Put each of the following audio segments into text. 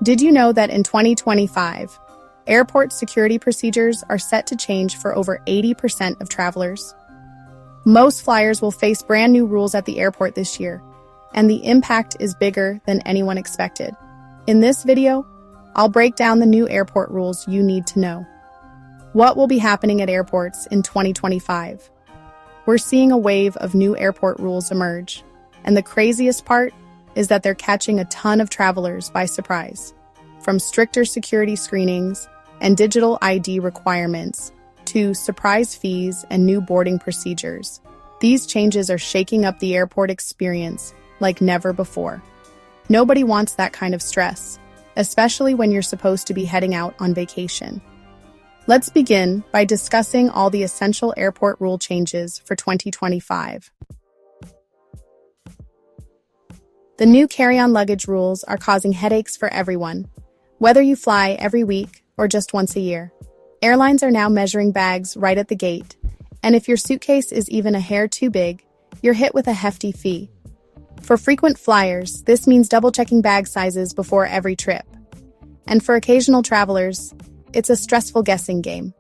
Did you know that in 2025, airport security procedures are set to change for over 80% of travelers? Most flyers will face brand new rules at the airport this year, and the impact is bigger than anyone expected. In this video, I'll break down the new airport rules you need to know. What will be happening at airports in 2025? We're seeing a wave of new airport rules emerge, and the craziest part is that they're catching a ton of travelers by surprise. From stricter security screenings and digital ID requirements to surprise fees and new boarding procedures, these changes are shaking up the airport experience like never before. Nobody wants that kind of stress, especially when you're supposed to be heading out on vacation. Let's begin by discussing all the essential airport rule changes for 2025. The new carry-on luggage rules are causing headaches for everyone, whether you fly every week or just once a year. Airlines are now measuring bags right at the gate, and if your suitcase is even a hair too big, you're hit with a hefty fee. For frequent flyers, this means double-checking bag sizes before every trip. And for occasional travelers, it's a stressful guessing game.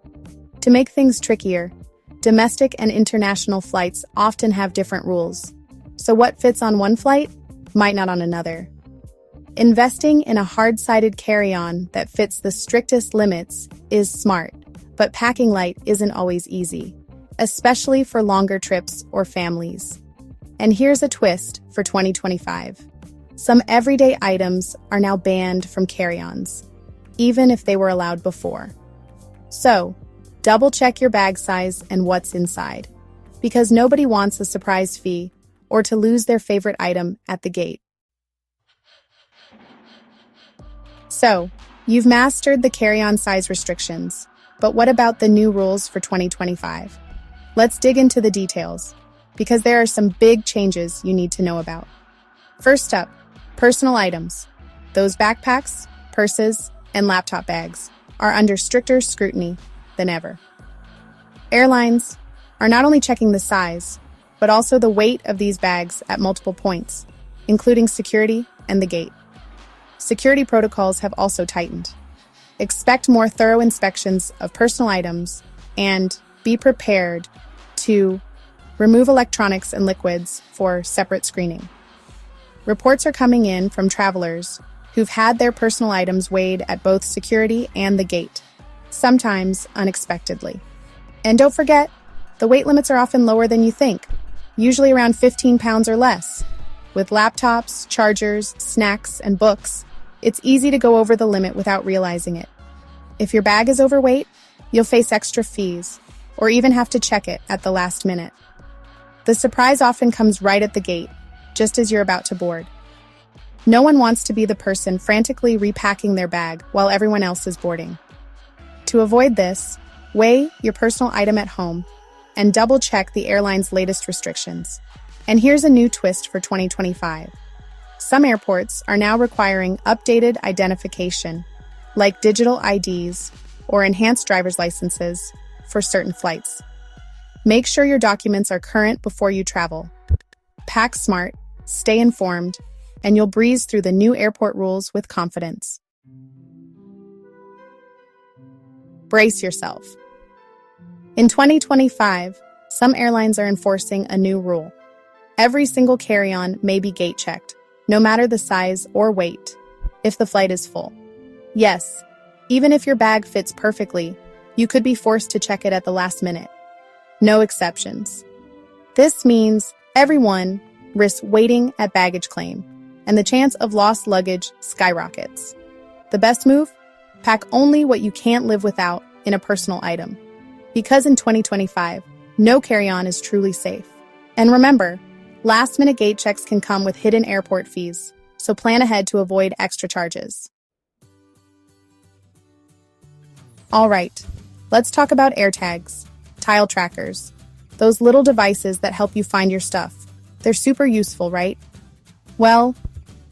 To make things trickier, domestic and international flights often have different rules. So what fits on one flight might not on another. Investing in a hard-sided carry-on that fits the strictest limits is smart, but packing light isn't always easy, especially for longer trips or families. And here's a twist for 2025. Some everyday items are now banned from carry-ons, even if they were allowed before. So, double-check your bag size and what's inside, because nobody wants a surprise fee or to lose their favorite item at the gate. So, you've mastered the carry-on size restrictions, but what about the new rules for 2025? Let's dig into the details, because there are some big changes you need to know about. First up, personal items. Those backpacks, purses, and laptop bags are under stricter scrutiny than ever. Airlines are not only checking the size, but also the weight of these bags at multiple points, including security and the gate. Security protocols have also tightened. Expect more thorough inspections of personal items and be prepared to remove electronics and liquids for separate screening. Reports are coming in from travelers who've had their personal items weighed at both security and the gate, sometimes unexpectedly. And don't forget, the weight limits are often lower than you think, usually around 15 pounds or less. With laptops, chargers, snacks, and books, it's easy to go over the limit without realizing it. If your bag is overweight, you'll face extra fees, or even have to check it at the last minute. The surprise often comes right at the gate, just as you're about to board. No one wants to be the person frantically repacking their bag while everyone else is boarding. To avoid this, weigh your personal item at home and double-check the airline's latest restrictions. And here's a new twist for 2025. Some airports are now requiring updated identification, like digital IDs or enhanced driver's licenses, for certain flights. Make sure your documents are current before you travel. Pack smart, stay informed, and you'll breeze through the new airport rules with confidence. Brace yourself. In 2025, some airlines are enforcing a new rule. Every single carry-on may be gate-checked, no matter the size or weight, if the flight is full. Yes, even if your bag fits perfectly, you could be forced to check it at the last minute. No exceptions. This means everyone risks waiting at baggage claim, and the chance of lost luggage skyrockets. The best move? Pack only what you can't live without in a personal item. Because in 2025, no carry-on is truly safe. And remember, last-minute gate checks can come with hidden airport fees, so plan ahead to avoid extra charges. All right, let's talk about AirTags, tile trackers, those little devices that help you find your stuff. They're super useful, right? Well,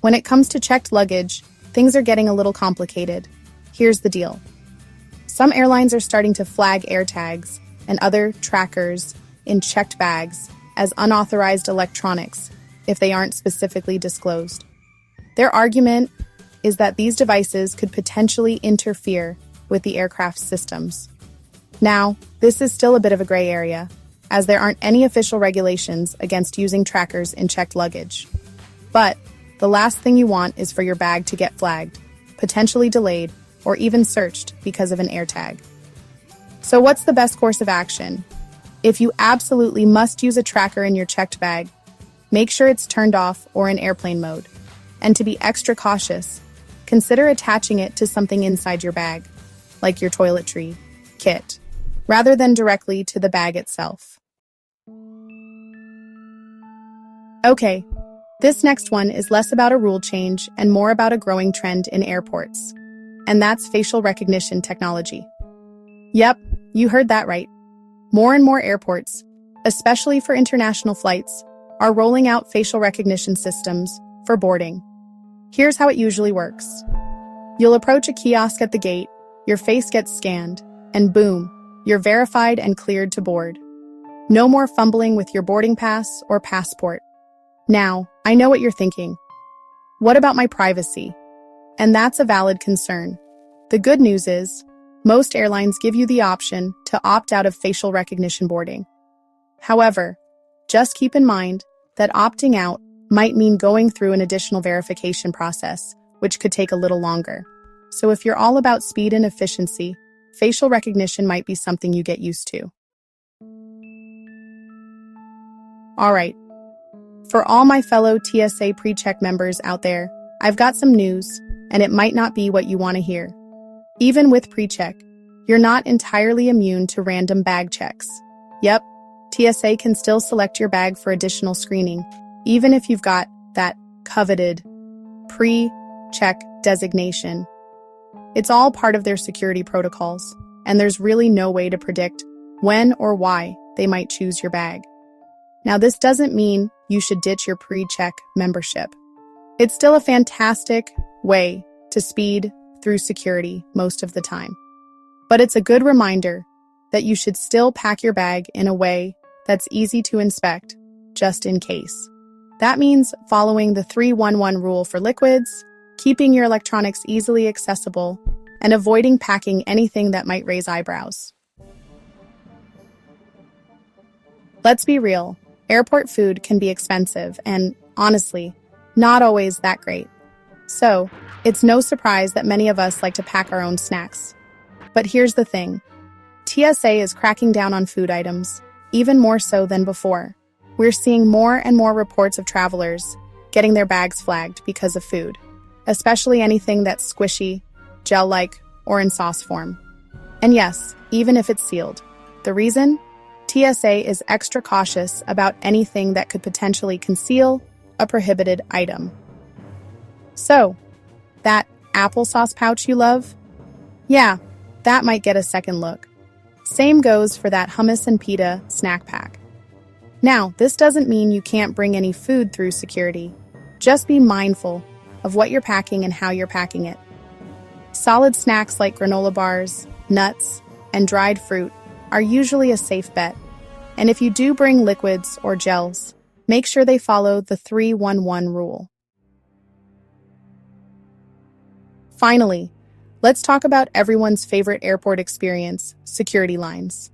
when it comes to checked luggage, things are getting a little complicated. Here's the deal. Some airlines are starting to flag AirTags and other trackers in checked bags as unauthorized electronics if they aren't specifically disclosed. Their argument is that these devices could potentially interfere with the aircraft's systems. Now, this is still a bit of a gray area, as there aren't any official regulations against using trackers in checked luggage. But the last thing you want is for your bag to get flagged, potentially delayed, or even searched because of an AirTag. So what's the best course of action? If you absolutely must use a tracker in your checked bag, make sure it's turned off or in airplane mode. And to be extra cautious, consider attaching it to something inside your bag, like your toiletry kit, rather than directly to the bag itself. Okay, this next one is less about a rule change and more about a growing trend in airports. And that's facial recognition technology. Yep, you heard that right. More and more airports, especially for international flights, are rolling out facial recognition systems for boarding. Here's how it usually works. You'll approach a kiosk at the gate, your face gets scanned, and boom, you're verified and cleared to board. No more fumbling with your boarding pass or passport. Now, I know what you're thinking. What about my privacy? And that's a valid concern. The good news is, most airlines give you the option to opt out of facial recognition boarding. However, just keep in mind that opting out might mean going through an additional verification process, which could take a little longer. So if you're all about speed and efficiency, facial recognition might be something you get used to. All right. For all my fellow TSA PreCheck members out there, I've got some news, and it might not be what you want to hear. Even with PreCheck, you're not entirely immune to random bag checks. Yep, TSA can still select your bag for additional screening, even if you've got that coveted pre-check designation. It's all part of their security protocols, and there's really no way to predict when or why they might choose your bag. Now, this doesn't mean you should ditch your pre-check membership. It's still a fantastic way to speed through security most of the time. But it's a good reminder that you should still pack your bag in a way that's easy to inspect, just in case. That means following the 3-1-1 rule for liquids, keeping your electronics easily accessible, and avoiding packing anything that might raise eyebrows. Let's be real, airport food can be expensive and, honestly, not always that great. So, it's no surprise that many of us like to pack our own snacks. But here's the thing. TSA is cracking down on food items, even more so than before. We're seeing more and more reports of travelers getting their bags flagged because of food, especially anything that's squishy, gel-like, or in sauce form. And yes, even if it's sealed. The reason? TSA is extra cautious about anything that could potentially conceal a prohibited item. So, that applesauce pouch you love? Yeah, that might get a second look. Same goes for that hummus and pita snack pack. Now, this doesn't mean you can't bring any food through security. Just be mindful of what you're packing and how you're packing it. Solid snacks like granola bars, nuts, and dried fruit are usually a safe bet. And if you do bring liquids or gels, make sure they follow the 3-1-1 rule. Finally, let's talk about everyone's favorite airport experience, security lines.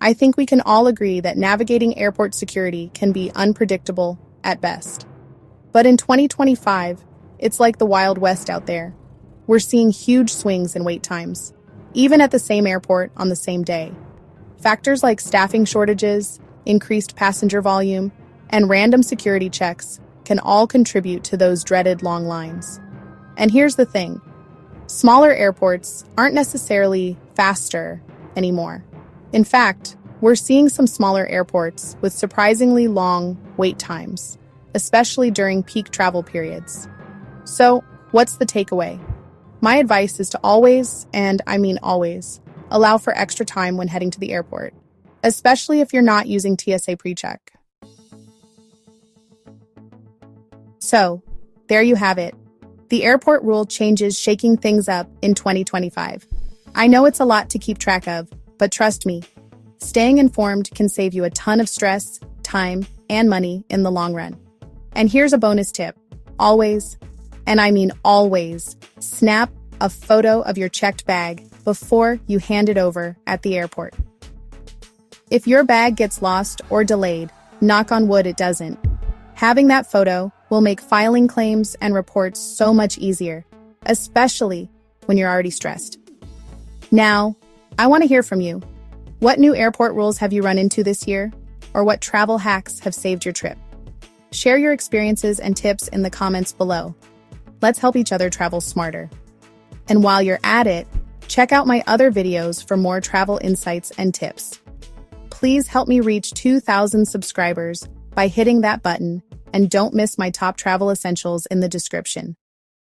I think we can all agree that navigating airport security can be unpredictable at best. But in 2025, it's like the Wild West out there. We're seeing huge swings in wait times, even at the same airport on the same day. Factors like staffing shortages, increased passenger volume, and random security checks can all contribute to those dreaded long lines. And here's the thing. Smaller airports aren't necessarily faster anymore. In fact, we're seeing some smaller airports with surprisingly long wait times, especially during peak travel periods. So, what's the takeaway? My advice is to always, and I mean always, allow for extra time when heading to the airport, especially if you're not using TSA PreCheck. So, there you have it. The airport rule changes shaking things up in 2025. I know it's a lot to keep track of, but trust me, staying informed can save you a ton of stress, time, and money in the long run. And here's a bonus tip. Always, And I mean always, snap a photo of your checked bag before you hand it over at the airport. If your bag gets lost or delayed, knock on wood it doesn't. Having that photo will make filing claims and reports so much easier, especially when you're already stressed. Now, I want to hear from you. What new airport rules have you run into this year? Or what travel hacks have saved your trip? Share your experiences and tips in the comments below. Let's help each other travel smarter. And while you're at it, check out my other videos for more travel insights and tips. Please help me reach 2,000 subscribers by hitting that button, and don't miss my top travel essentials in the description.